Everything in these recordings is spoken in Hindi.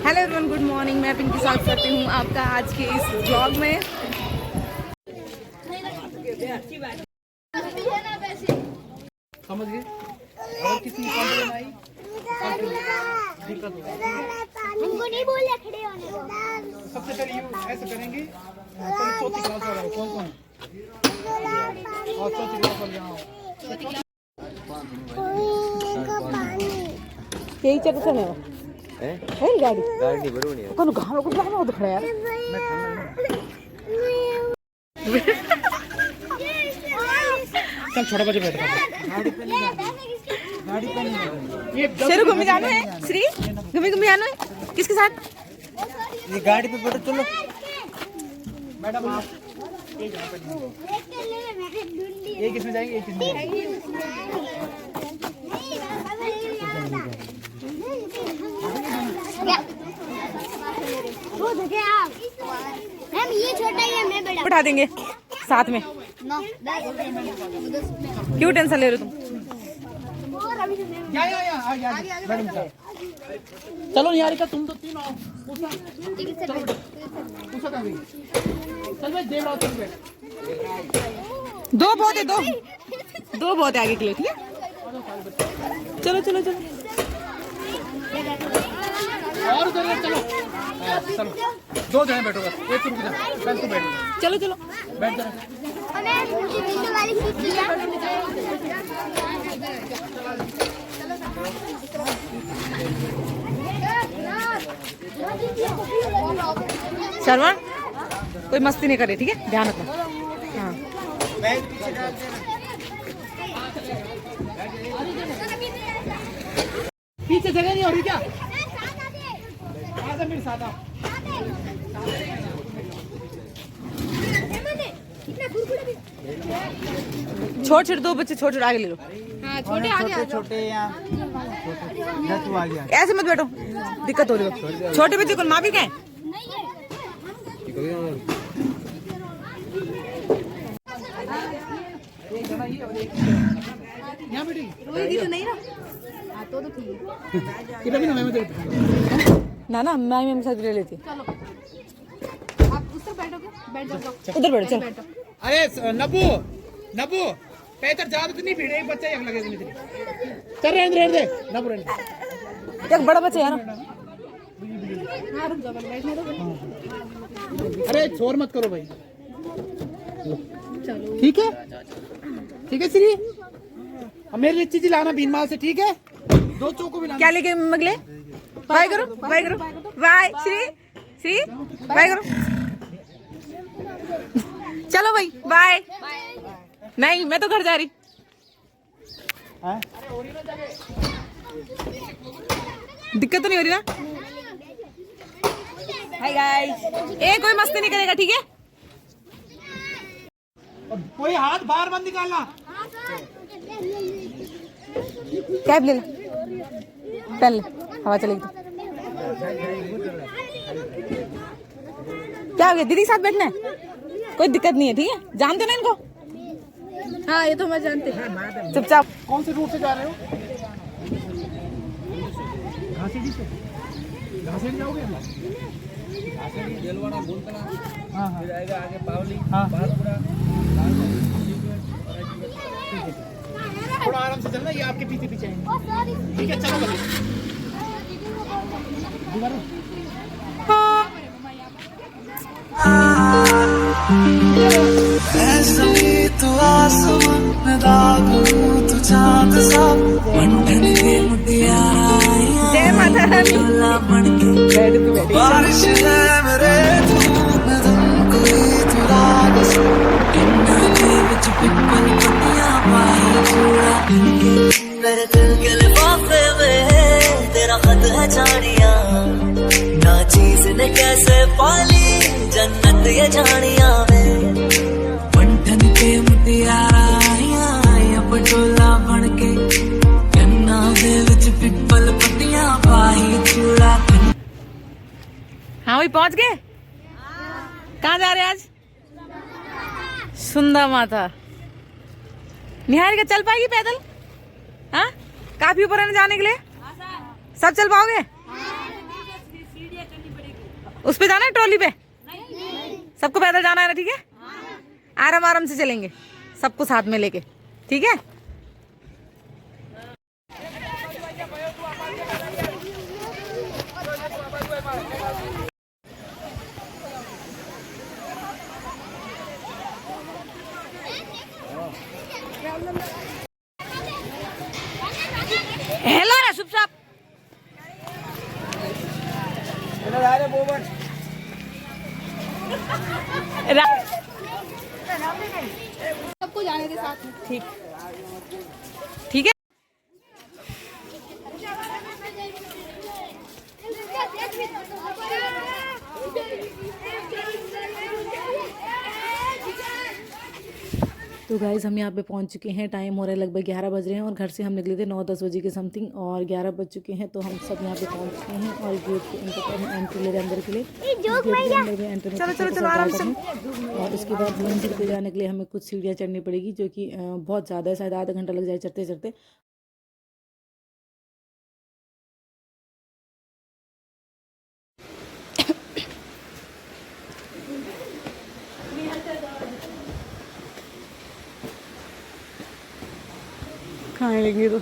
Hello everyone, good morning. मैं पिंकी स्वागत करती हूँ आपका आज के इस ब्लॉग में। समझ गए? और किसी कंप्लेन आई दिक्कत हमको नहीं बोले खड़े होने को। सबसे पहले ऐसे करेंगे। पहले चौथी क्लास वाला कौन कौन और चौथी क्लास वाले यहाँ यही चल रहा है गाड़ी गाड़ी बरोबर नहीं है। कौन गाँव को जाना हो तो खड़ा यार। चल छोटा बच्चा बैठ गाड़ी पे नहीं। ये शेरू घूमी जानो है, श्री घूमी जानो है किसके साथ? ये गाड़ी पे बैठो। चलो मैडम आप एक इसमें जाएंगे, एक इसमें मैम ये छोटा ही है, मैं बड़ा उठा देंगे साथ में। क्यों टेंशन ले रहे हो तुम? मैडम चलो निहारिका, तुम तो तीन आओ। उषा कहाँ गई? चल भाई देव राव, चल बैठ। दो बहुत है, दो बहुत है आगे के लिए। ठीक है, चलो चलो चलो। और उधर चलो। चलो दो जने बैठो बस, एक रुक जा। पहले तो बैठ चलो चलो बैठ जा। वाली सीट लिया। श्रवण कोई मस्ती नहीं करे, ठीक है, ध्यान रखना। हाँ पीछे जगह नहीं हो रही क्या? आजा मेरे साथ आओ। छोटे दो बच्चे, छोटे आगे ले लो। हाँ छोटे आगे छोटे यहाँ तू आ गया। ऐसे मत बैठो, दिक्कत हो रही है। छोटे बच्चे को माँ भी क्या यहाँ बैठी तो नहीं ना? तो ठीक है। कितना भी ना मैं देख। ना मैं मेरे साथ ले लेती। चलो आप उस तरफ बैठोगे, बैठ जाओ। उधर बैठो, चल। अरे नब्बू पैदल ज्यादा तो नहीं भीड़, एक बच्चा एक लगे नहीं। चल रहने दे नब्बू रहने। एक बड़ा बच्चा है ना। अरे शोर मत करो भाई। ठीक है श्री, मेरे लिए चीज लाना भीनमाल से, ठीक है? दो चौको भी लाना। क्या लेके मगले? बाय करो बाय श्री बाय करो। चलो भाई बाय। नहीं, मैं तो घर जा रही। दिक्कत तो नहीं हो रही ना? हाय गाइस, कोई मस्ती नहीं करेगा, ठीक है? कोई हाथ बाहर मत निकालना। कैब ले ले, पहन ले, हवा चलेगी तो। क्या हो गया? दीदी के साथ बैठना है, कोई दिक्कत नहीं है, ठीक है? जानते हो ना इनको? हाँ ये तो मैं जानते हैं। चुपचाप। कौन से रूट से जा रहे हो? घासीडी से। घासीडी जाओगे? हाँ फिर आएगा आगे पावली। हाँ थोड़ा आराम से चलना, ये आपके पीछे पीछे आएंगे। ठीक है चलो बस। तू आसमान दागू तू चांद सा मंडन के मुटिया जय माता रानी। बारिश है मेरे धूम धूम कोई तू राग सा इन्ना के विच पिपल पत्तियां पाई चूड़ा मेरे दिल के लिफाफे में तेरा खत है जानिया ना चीज ने कैसे पाली जन्नत ये जानिया में मंडन के मुटियारा पटोला बन के कन्ना दे विच पिपल पत्तियां पाई चूड़ा। हाँ वही पहुंच गए। कहाँ जा रहे हैं आज? सुंदर माता। निहारिका चल पाएगी पैदल? हाँ काफी ऊपर है ना जाने के लिए? सब चल पाओगे? उस पे जाना है ट्रॉली पे? सबको पैदल जाना है ना, ठीक है? आराम आराम से चलेंगे, सबको साथ में लेके, ठीक है? हेलो रे शुभ साहब, सबको जाने के साथ में। ठीक ठीक है। तो गाइज़ हम यहाँ पे पहुँच चुके हैं। टाइम हो रहा है लगभग 11 बज रहे हैं और घर से हम निकले थे 9-10 बजे के समथिंग और 11 बज चुके हैं। तो हम सब यहाँ पे पहुँच चुके हैं और गेट के एंट्री ले रहे अंदर के लिए। चलो चलो चलो आराम से। और उसके बाद मंदिर पे जाने के लिए हमें कुछ सीढ़ियाँ चढ़नी पड़ेगी जो कि बहुत ज़्यादा है, शायद आधा घंटा लग जाए चढ़ते चढ़ते। खाने लेंगे तो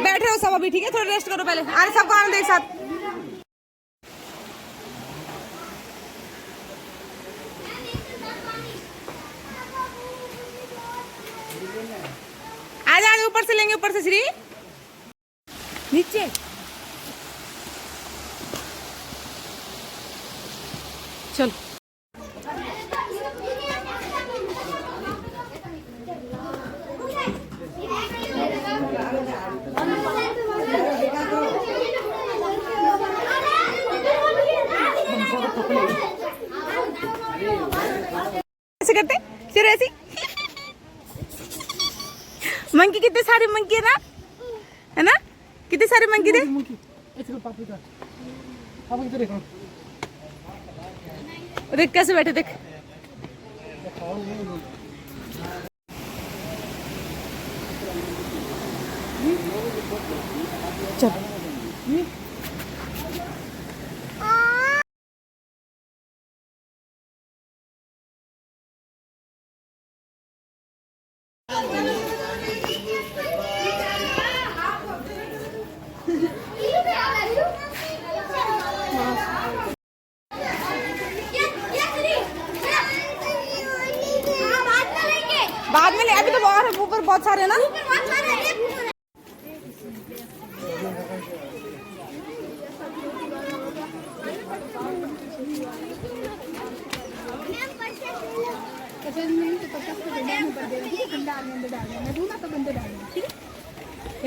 बैठे हो सब अभी, ठीक है? थोड़ा रेस्ट करो पहले। अरे सबको आने दो एक साथ। आ जा, ऊपर से लेंगे, ऊपर से श्री नीचे। चलो ऐसे करते, फिर ऐसी मंकी, कितने सारे मंकी है ना? कितने सारे मंकी थे। देख कैसे बैठे, देख। चल बाद में ले, अभी तो और ऊपर बहुत सारे हैं ना।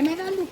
मैं डाल दूं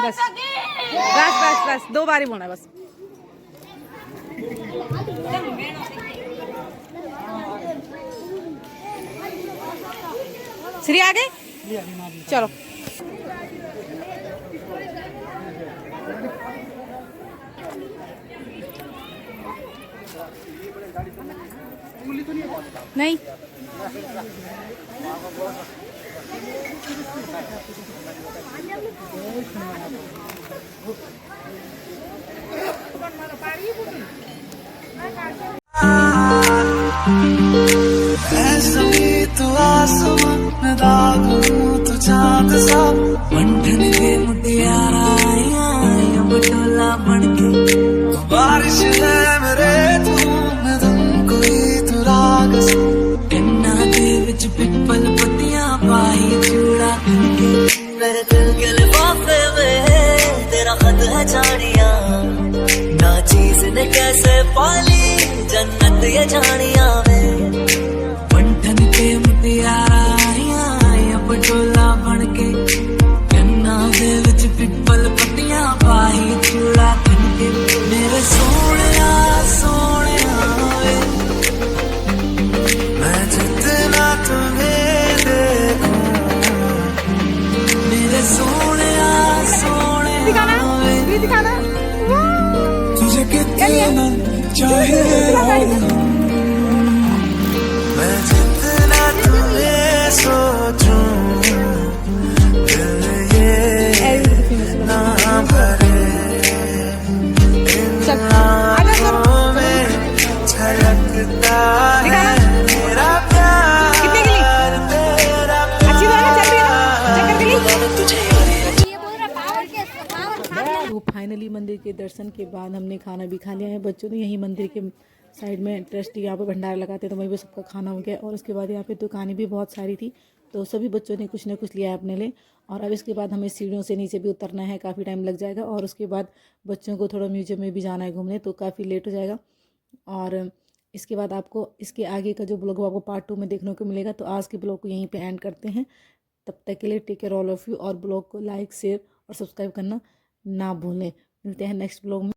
बस बस बस बस 2 बार ही बोलना है बस। श्री आ गए, चलो। नहीं Ah बारिश है मेरे तू मैं तुम कोई तू राग इन्ना दे विच पिपल पत्तियां पाई चूड़ा मेरे दिल के लिफाफे में तेरा खत है जानिया ना चीज ने कैसे पाली जन्नत ये जानिया में बंधन के मुटियारा आया पटोला बन के कन्ना दे विच पिपल पत्तियां पाई चूड़ा के मेरे सोनिया सोनिया वे मैं जितना तुम्हें देखूं मेरे सोनिया सोनिया वे तुझे कितना चाहे मैं जितना तुम्हें सोचूं दिल ये ना भरे इन आँखों में छलकता है मेरा प्यार तेरा तो फाइनली मंदिर के दर्शन के बाद हमने खाना भी खा लिया है। बच्चों ने यही मंदिर के साइड में ट्रस्टी यहाँ पे भंडारा लगाते तो वहीं पे सबका खाना हो गया। और उसके बाद यहाँ पे दुकानें भी बहुत सारी थी तो सभी बच्चों ने कुछ ना कुछ लिया है अपने लिए। और अब इसके बाद हमें सीढ़ियों से नीचे भी उतरना है, काफ़ी टाइम लग जाएगा। और उसके बाद बच्चों को थोड़ा म्यूजियम में भी जाना है घूमने तो काफ़ी लेट हो जाएगा। और इसके बाद आपको इसके आगे का जो ब्लॉग वो आपको पार्ट 2 में देखने को मिलेगा। तो आज के ब्लॉग को यहीं पे एंड करते हैं। तब तक के लिए take care all of you और ब्लॉग को लाइक शेयर और सब्सक्राइब करना ना भूलें। मिलते हैं नेक्स्ट ब्लॉग में।